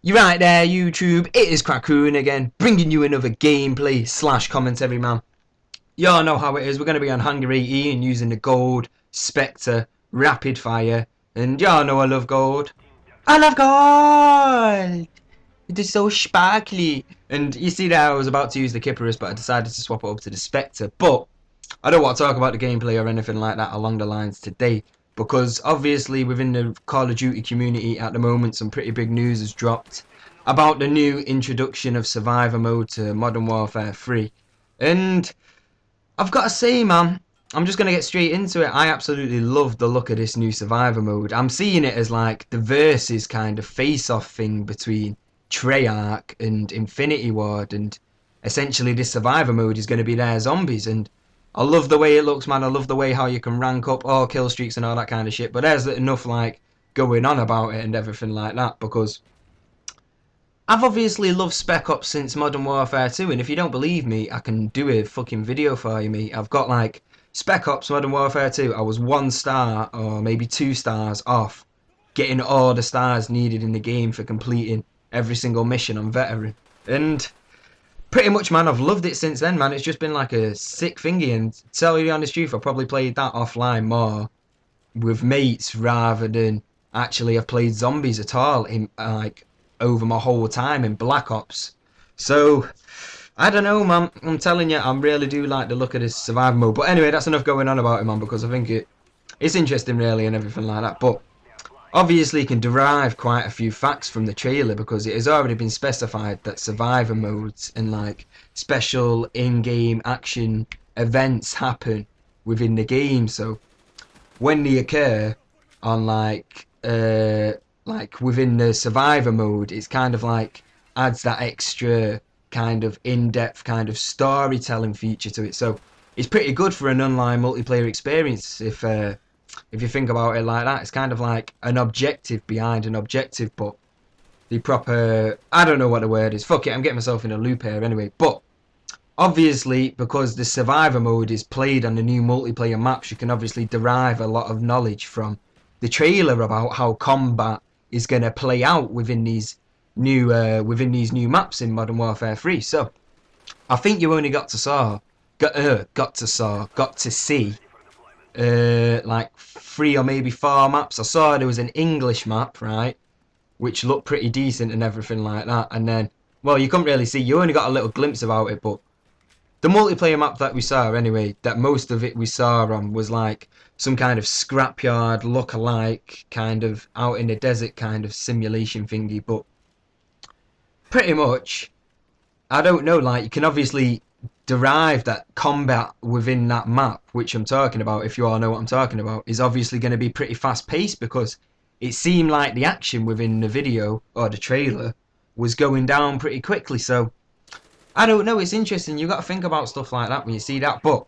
You're right there, YouTube. It is Crackoon again, bringing you another gameplay slash commentary, man. Y'all know how it is. We're going to be on Hangar18 using the gold Spectre rapid fire. And y'all know I love gold. I love gold! It is so sparkly. And you see that I was about to use the Kipperus, but I decided to swap it up to the Spectre. But I don't want to talk about the gameplay or anything like that along the lines today. Because obviously within the Call of Duty community at the moment some pretty big news has dropped about the new introduction of survivor mode to Modern Warfare 3. And I've got to say, man, I'm just going to get straight into it. I absolutely love the look of this new survivor mode. I'm seeing it as like the versus kind of face-off thing between Treyarch and Infinity Ward, and essentially this survivor mode is going to be their zombies. And I love the way it looks, man. I love the way how you can rank up all kill streaks and all that kind of shit. But there's enough like going on about it and everything like that, because I've obviously loved Spec Ops since Modern Warfare 2, and if you don't believe me, I can do a fucking video for you, mate. I've got like Spec Ops Modern Warfare 2. I was 1 star or maybe 2 stars off getting all the stars needed in the game for completing every single mission on Veteran. And pretty much, man, I've loved it since then, man. It's just been like a sick thingy, and to tell you the honest truth, I probably played that offline more with mates rather than actually have played zombies at all in like over my whole time in Black Ops. So I don't know, man. I'm telling you, I really do like the look of this survival mode. But anyway, that's enough going on about it, man, because I think it's interesting really and everything like that. But obviously you can derive quite a few facts from the trailer, because it has already been specified that survivor modes and like special in-game action events happen within the game. So when they occur on like within the survivor mode, it's kind of like adds that extra kind of in-depth kind of storytelling feature to it. So it's pretty good for an online multiplayer experience if you think about it like that. It's kind of like an objective behind an objective, but the proper, I don't know what the word is. Fuck it, I'm getting myself in a loop here anyway. But obviously, because the survivor mode is played on the new multiplayer maps, you can obviously derive a lot of knowledge from the trailer about how combat is going to play out within these new maps in Modern Warfare 3. So I think you only got to see like 3 or maybe 4 maps. I saw there was an English map, right, which looked pretty decent and everything like that. And then, well, you couldn't really see. You only got a little glimpse about it, but the multiplayer map that we saw anyway, that most of it we saw on, was like some kind of scrapyard look-alike, kind of out in the desert kind of simulation thingy. But pretty much, I don't know, like you can obviously derive that combat within that map, which I'm talking about, if you all know what I'm talking about, is obviously going to be pretty fast paced, because it seemed like the action within the video or the trailer was going down pretty quickly. So I don't know, it's interesting. You got to think about stuff like that when you see that. But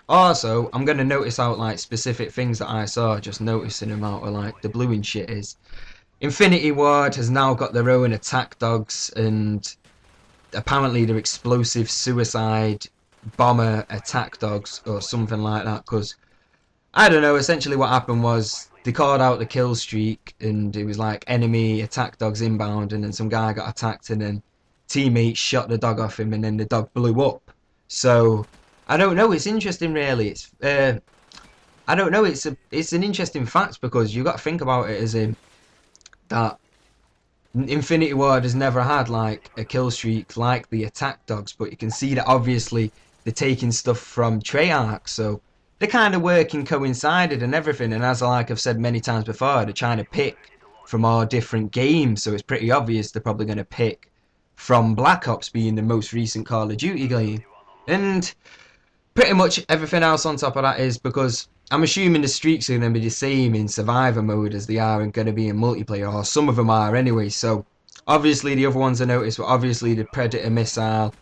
also I'm going to notice out like specific things that I saw, just noticing them out of like the blue and shit, is Infinity Ward has now got their own attack dogs, and apparently they're explosive suicide bomber attack dogs or something like that. Because I don't know, essentially what happened was they called out the kill streak, and it was like enemy attack dogs inbound, and then some guy got attacked, and then teammates shot the dog off him, and then the dog blew up. So I don't know, it's interesting really. It's I don't know, it's an interesting fact, because you got to think about it as in that Infinity Ward has never had like a kill streak like the attack dogs, but you can see that obviously they're taking stuff from Treyarch, so they're kind of working coincided and everything. And as like I've said many times before, they're trying to pick from all different games, so it's pretty obvious they're probably going to pick from Black Ops being the most recent Call of Duty game. And pretty much everything else on top of that is because I'm assuming the streaks are going to be the same in survivor mode as they are going to be in multiplayer, or some of them are anyway. So obviously the other ones I noticed were obviously the Predator missile,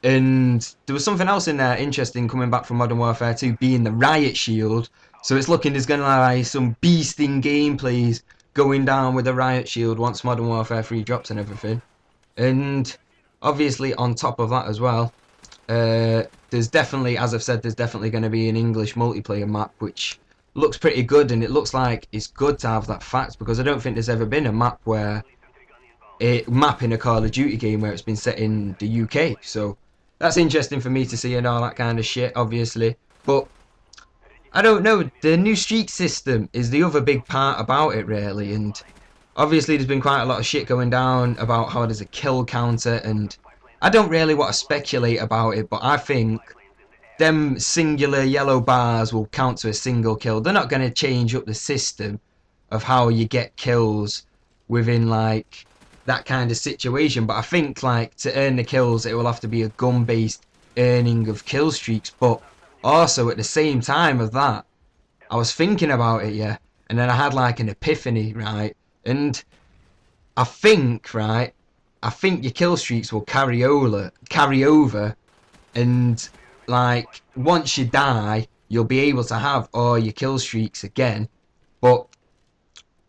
and there was something else in there interesting coming back from Modern Warfare 2 being the riot shield. So it's looking there's going to be like some beasting gameplays going down with the riot shield once Modern Warfare 3 drops and everything. And obviously on top of that as well, there's definitely, as I've said, there's definitely going to be an English multiplayer map, which looks pretty good, and it looks like it's good to have that fact, because I don't think there's ever been a map where map in a Call of Duty game where it's been set in the UK. So that's interesting for me to see and all that kind of shit, obviously. But I don't know, the new streak system is the other big part about it, really. And obviously there's been quite a lot of shit going down about how there's a kill counter, and I don't really want to speculate about it, but I think them singular yellow bars will count to a single kill. They're not going to change up the system of how you get kills within like that kind of situation, but I think like to earn the kills it will have to be a gun based earning of kill streaks. But also at the same time of that, I was thinking about it, yeah, and then I had like an epiphany, right? And I think, right, I think your kill streaks will carry over, and like once you die you'll be able to have all your kill streaks again. But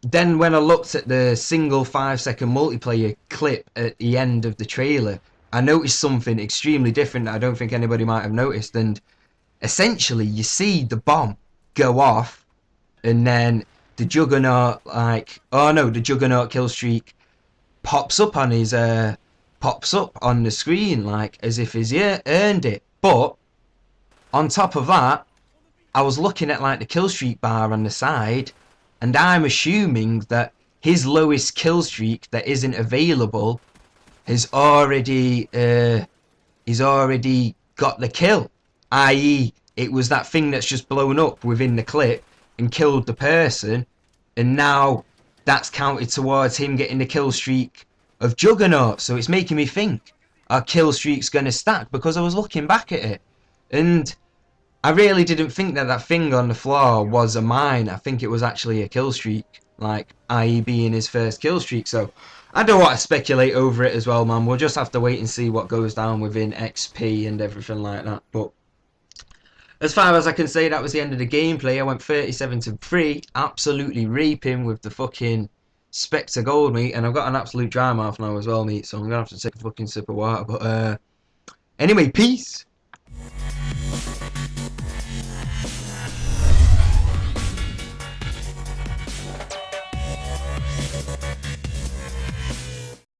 then when I looked at the single 5-second multiplayer clip at the end of the trailer, I noticed something extremely different that I don't think anybody might have noticed. And essentially you see the bomb go off, and then the Juggernaut, like, oh no, the Juggernaut kill streak pops up on his pops up on the screen like as if he's earned it. But on top of that, I was looking at like the kill streak bar on the side, and I'm assuming that his lowest kill streak that isn't available has already he's already got the kill, i.e. it was that thing that's just blown up within the clip and killed the person, and now that's counted towards him getting the kill streak of Juggernaut. So it's making me think, are kill streaks going to stack? Because I was looking back at it, and I really didn't think that that thing on the floor was a mine. I think it was actually a kill streak, like i.e. being his first kill streak. So I don't want to speculate over it as well, man. We'll just have to wait and see what goes down within XP and everything like that. But as far as I can say, that was the end of the gameplay. I went 37-3, absolutely reaping with the fucking Spectre gold, mate. And I've got an absolute dry mouth now as well, mate. So I'm going to have to take a fucking sip of water. But anyway, peace.